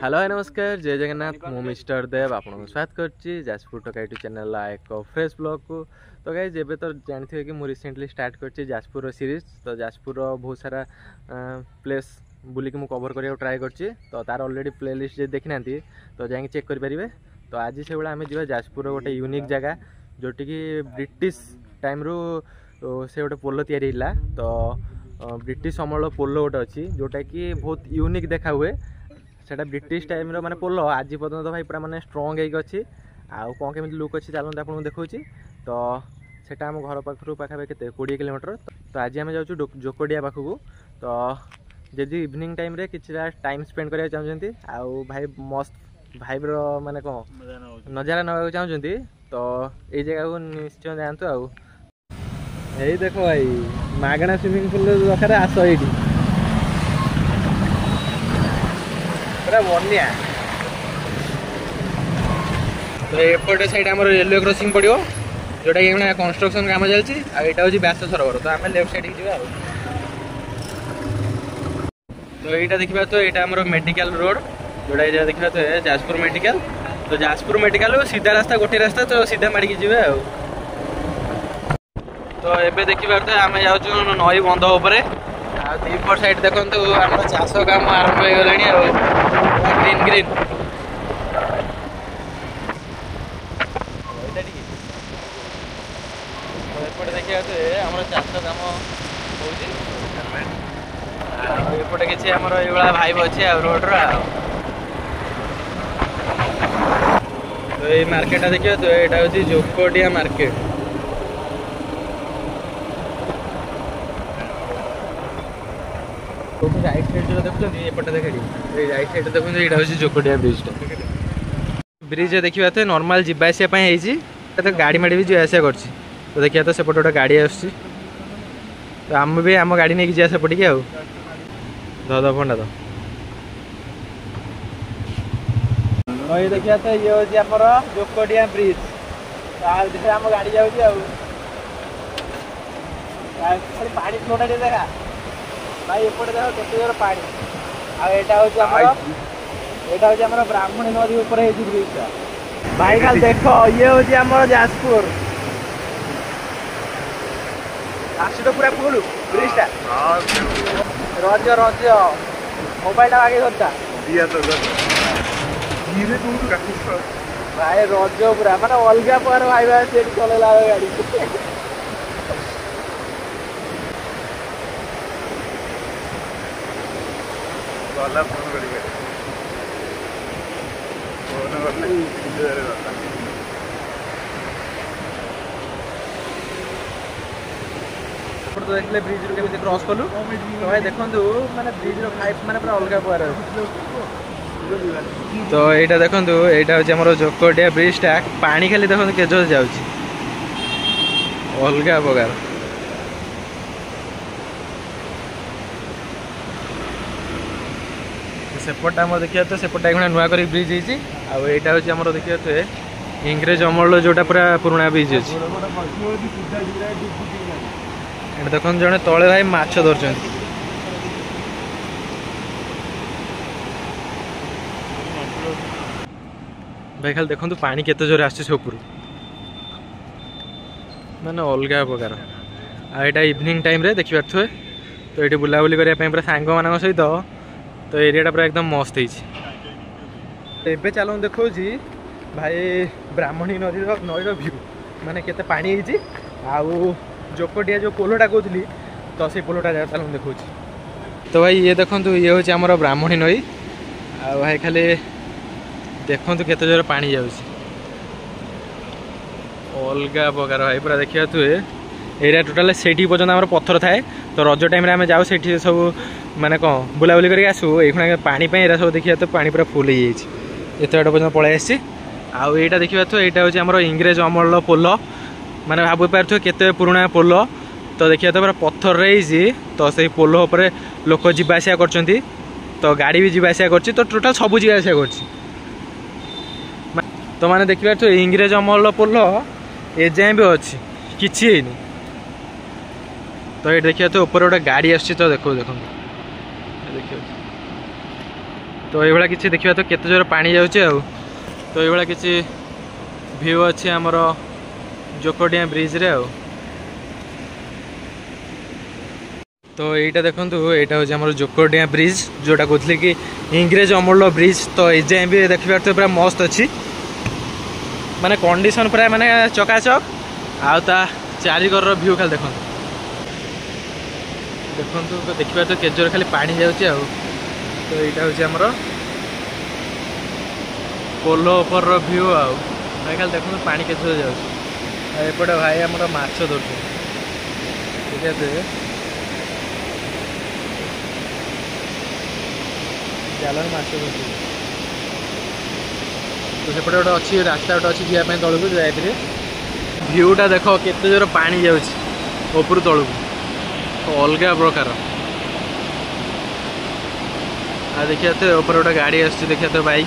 Hello नमस्कार जय जगन्नाथ मु मिस्टर देव आपको स्वागत करछि जाजपुर टका यूट्यूब चैनल एक फ्रेश ब्लॉग को। तो गाइज एबे तो जानते कि मुझे रिसेंटली स्टार्ट करछि जाजपुर सीरीज। तो जाजपुर बहुत सारा प्लेस बुलिक मु कवर करिया ट्राई करछि। तो तार ऑलरेडी प्लेलिस्ट जे देखि नांती तो जाई चेक करि परिबे। तो आज से बेला आमे जिबा जाजपुर गोटे यूनिक जगह जोटी कि ब्रिटिश टाइम रो से गोटे पोलो तैयारी हिला। तो ब्रिटिश अमल पोलो गोटे अच्छी जोटा कि बहुत यूनिक देखा हुए। सेटा ब्रिटिश टाइम रो माने पोलो आज पर्यटन भाई पूरा माने स्ट्रॉन्ग है अच्छी आउ कौन केमी लुक अच्छी चलते आपको देखा। तो सेटा आम घर पाखु पाखापाखि के 20 किलोमीटर। तो आज आम जाऊँ जोकोडिया पाखक। तो जदि इवनिंग टाइम रे किछिटा टाइम स्पेंड करा चाहते आउ भाई मस्त भाइब रो माने कौन नजारा नवा चाहते तो ये जगह को निश्चय जातु। आउ यही देखो भाई मागଣା स्विमिंग पूल दरकार आस ये पूरा बनिया। तो एपटे साइड आम रेलवे क्रॉसिंग पड़ो जोटा कि कंस्ट्रक्शन काम चलती। आईटा हूँ व्यास सरोवर। तो आम लेफ्ट साइड जा। तो यहाँ देखा तो यहाँ आम मेडिकल रोड जोटा देखा तो जाजपुर मेडिकल। तो जाजपुर मेडिकल सीधा रास्ता गोटे रास्ता तो सीधा माड़ी जी। तो एबे देखिए तो आम जाऊँ नई बंध उपरे दीपर साइड देखो आम चाष काम आरंभ हो गला ग्रीन ग्रीन। एपटे देखिए तो आम चाष काम होपटे किसी आम ये भाइब अच्छे रोड रो। तो ये मार्केट देखिए तो यहाँ हूँ जोकोडिया मार्केट। राइट साइड जो देखते एपटे देखे राइट साइड देखते यहाँ हूँ जोकोडिया ब्रिज। ब्रिज देखा तो नॉर्मल जावाई तो गाड़ी माड़ी भी जी आसा कर। तो देखिए तो सेपटे गोटे गाड़ी आस। तो आम भी आम गाड़ी नहीं जा सेपटे आउ दो फंडा। तो ये देखिए तो ये हूँ आम जोकोडिया ब्रिज। तो आम गाड़ी जाऊँगी पानी फ्लोटा देखा भाई एपटे देख केते जोर पानी। आटा हूँ ब्राह्मणी नदी ऊपर ब्रिजा भाई खाल देख ये हूँ आम जाजपुर आस तो पूरा फुल ब्रिजा रज रज मोबाइल आगे धरता भाई रज पूरा माने अलग प्रकार भाई से चलेला गाड़ी। वाला फोन करेंगे तो देखले ब्रिज रो केମିତି क्रॉस कलु। तो भाई देखंतु माने ब्रिज रो फाइव माने पूरा अलग प्रकार। तो एटा देखंतु एटा होचे हमरो जोकोडिया ब्रिज टा पानी खाली देखंतु केजो जाउची अलग प्रकार। सेपटा आम देखिए तो सेपटा एक नुआ कर ब्रिज होती। आईटा हूँ आम देखिए तो इंग्रेज अमल जोटा पूरा पुराना ब्रिज अच्छी। देखो जड़े तले भाई माछ धरछन भाई खाली देखो पानी केते जोर आस माने अलग प्रकार। आईटा इवनिंग टाइम रे देखि पारथुए। तो ये बुलाबुली करने पूरा सांग मान सहित तो एरिया पूरा एकदम मस्त है। चलो देखो भाई ब्राह्मणी नदी नईर व्यू माने केते पानी है। आउ जोकोडिया जो पोलोटा कहती तो से पोलोटा जगह चलो देखो। तो भाई ये देखो ये हूँ आम ब्राह्मणी नई। आ भाई खाली देखु केते जोर पानी जाऊँ अलग प्रकार भाई पूरा देखिए तु एरिया टोटाल से पर्यटन आम पत्थर थाए। तो रज टाइम आम जाऊ से सब माने कौन बुलाबुली करके आसू ये पानी सब देखिए तो पानी पूरा फुल हो जाते पर्यटन पलि आसी। आईटा देखिए तो यहाँ हूँ आम इंग्रेज अमल पोल माने भावी पारे केते पुराना पोल। तो देखिए तो पूरा पत्थर रही। तो से पोल उपर लोक जावासिया कर तो गाड़ी भी जावासिया कर। तो टोटाल सब जावासिया कर। तो मैंने देखिए तो इंग्रेज अमल पोल एजाए भी अच्छी किसी। तो ये देखिए तो ऊपर गोटे गाड़ी आस। तो देखो देखो देखिए तो ये किसी देखा तो केते जोर पानी जाऊँचे तो ये किसी व्यू अच्छे आमर जोकोडिया ब्रिज रे तो यहाँ देखूँ यहाँ हूँ आम जोकोडिया ब्रिज जोटा कहते कि इंग्रेज अमूल ब्रिज तो ये जाए भी देखिए तो पूरा मस्त अच्छी माने कंडीशन पूरा माने चकाचक आउता चारिकर व्यू खाली देखो देखो देखिए तो केजोर खाली पानी जाऊँचे तो यहाँ हूँ आमर पोलो उपर व्यू भाई खाली देखो पानी केजोर जापटे भाई आम माछ धरते देखिए जाल माछ धरते तो सेपटे गोटे अच्छी रास्ता गोटे अच्छी जावाई तौक जाए भ्यूटा देख केते जोर पानी जाऊँ तौक अलग प्रकार देखिए तो ऊपर गोटे गाड़ी आस देखिए तो बाइक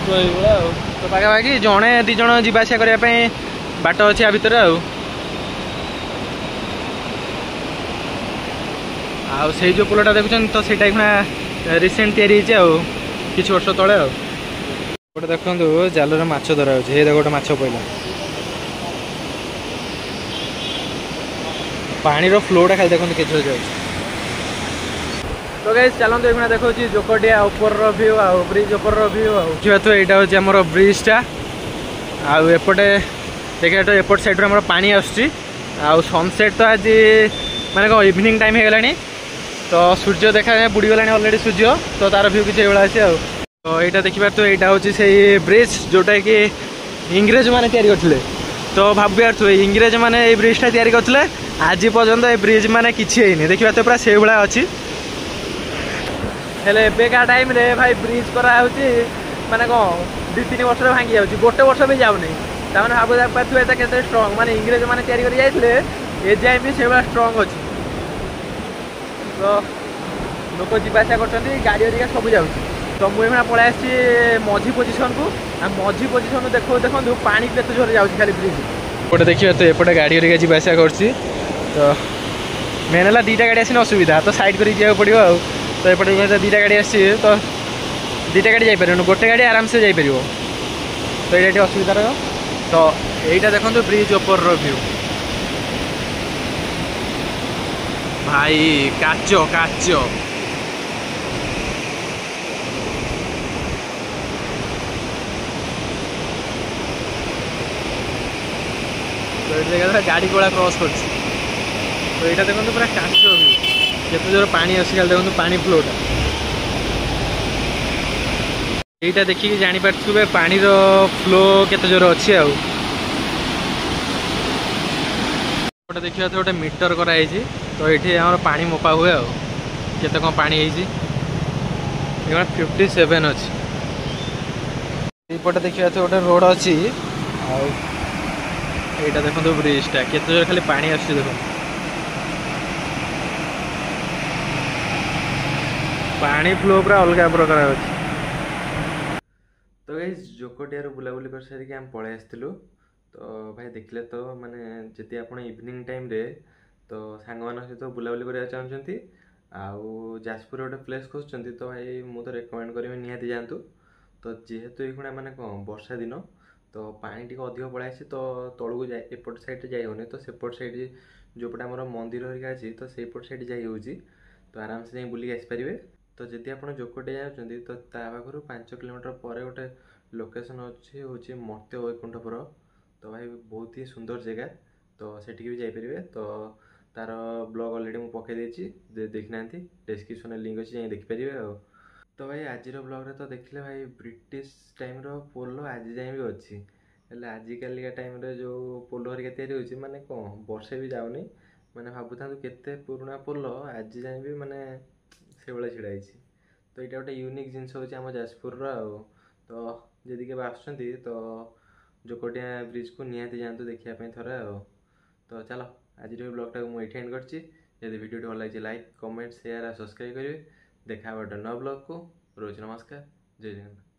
तो ये तो पाखापाखि जड़े दी जन जावास करने बाट अच्छे आ भितर से जो पोलटा देखुं तो से रिसेंट या किसी वर्ष तले गोटे देखो जाल माछ धरा हो गोटे माछ पड़ा पानी फ्लोटा खाली देखो के जाए तो गाइस चलते ये देखो जोकोडिया ऊपर व्यू ब्रिज ऊपर व्यू देखा तो यहाँ हूँ आम ब्रिजटा आपटे देखिए तो एपट साइड आम पानी सनसेट तो आज माने कौन इवनिंग टाइम हो गलानी तो सूर्य देखा बुड़ीगलानी अलरेडी सूर्य तो तार व्यू किसी अच्छे तो यहाँ देखिए तो यहाँ हूँ से ब्रिज जोटा कि इंग्रेज मैंने करते तो भाव तो इंग्रेज मैंने ये ब्रिजटा करते आज पर्यंत ये ब्रिज मैंने किसी देखिए तो पूरा से भाया अच्छी हेले एବେका टाइम रे भाई ब्रिज करा माने कौन 2-3 वर्ष भांगी जाऊँगी गोटे वर्ष भी जाऊनी ताने भाव पारे के स्ट्रंग माने इंग्रेज मैंने तैयारी जाए भी से भाया स्ट्रंग अच्छी तो लोक जावासा कर गाड़ी हरिका सब जाऊँगी तो मुझे पलि मझी पोजिशन को मझी पोजिशन देखो देखो पानी केते जोर जाऊँगी खाली ब्रिज गोटे देखिए तो एपटे गाड़ी हरिका जावासा कर तो मेन है 2टा गाड़ी आसने असुविधा तो साइड कर पड़ो तो एपटे 2टा गाड़ी आसी तो 2टा गाड़ी जापर गोटे गाड़ी आराम से जापर तो ये असुविधा रहा तो यहीटा देखो ब्रिज ऊपर व्यू भाई काच काच तो ये गाड़ी गोला क्रॉस कर तो यहाँ देखो पूरा काच केते जोर पानी आसी देखो पानी फ्लोटा यहीटा देखिए जापे पानी फ्लो केते जोर अच्छे गोटे देखिए तो गोटे मीटर कराई तो ये आम पानी मपा हुए केते कौन पानी 57 अच्छी यपटे देखिए तो गोटे रोड अच्छी आईटा देखो ब्रिजटा केते जोर खाली पानी आस देखो पानी फ्लो पूरा अलग प्रकार अच्छे तो गाइस जोकोडिया बुलाबुली कर सारिक आम पलि आसलु तो भाई देखले तो माने जदि आप इवनिंग टाइम रे तो सांग मान सहित बुलाबुली करा चाहते आउ जाजपुर गोटे प्लेस खोजुंट तो भाई मुझे रेकमेंड करी निहाती जातु तो जेहेतु ये मैंने कौन वर्षा दिन तो पानी टी अधिक पलि आसी तो तलू जाए एपट साइड जाइए तो सेपट साइड जोपटे आम मंदिर हरिका अच्छी तो सेपट साइड जाइए तो आराम से जाए बुलिक आसपारे तो जदि आप जोकोडिया जाऊँगी तो पाखु 5 किलोमीटर पर गोटे लोकेशन अच्छी हूँ मर्त्य वैकुंठपुर तो भाई बहुत ही सुंदर जगह तो सेठी भी जापरेंगे तो तार ब्लॉग अलरेडी मुझे पकई देती देखी ना डिस्क्रिप्शन लिंक अच्छी जाए देखिपारे तो भाई आज ब्लॉग रे तो देखिले भाई ब्रिटिश टाइम पोलो आज जाए भी अच्छी हेल्ले आजिकालिका टाइम जो पोलो हरिका तैयारी माने कौन वर्षे भी जाऊनी माने भावुता केते पुराना पोलो आज जाए भी माने से भाया छिड़ा तो यहाँ गोटे यूनिक जिनस हूँ आम जाजपुर तो जदि के आसुँच तो जोकोडिया ब्रिज को निहाती जातु देखापी थोड़े तो चलो आज ब्लॉगटा मुझे एंड कर वीडियो भल लगी लाइक कमेंट शेयर और सब्सक्राइब करेंगे देखा गोटे नवा ब्लॉग को रोज नमस्कार जय जगन्नाथ।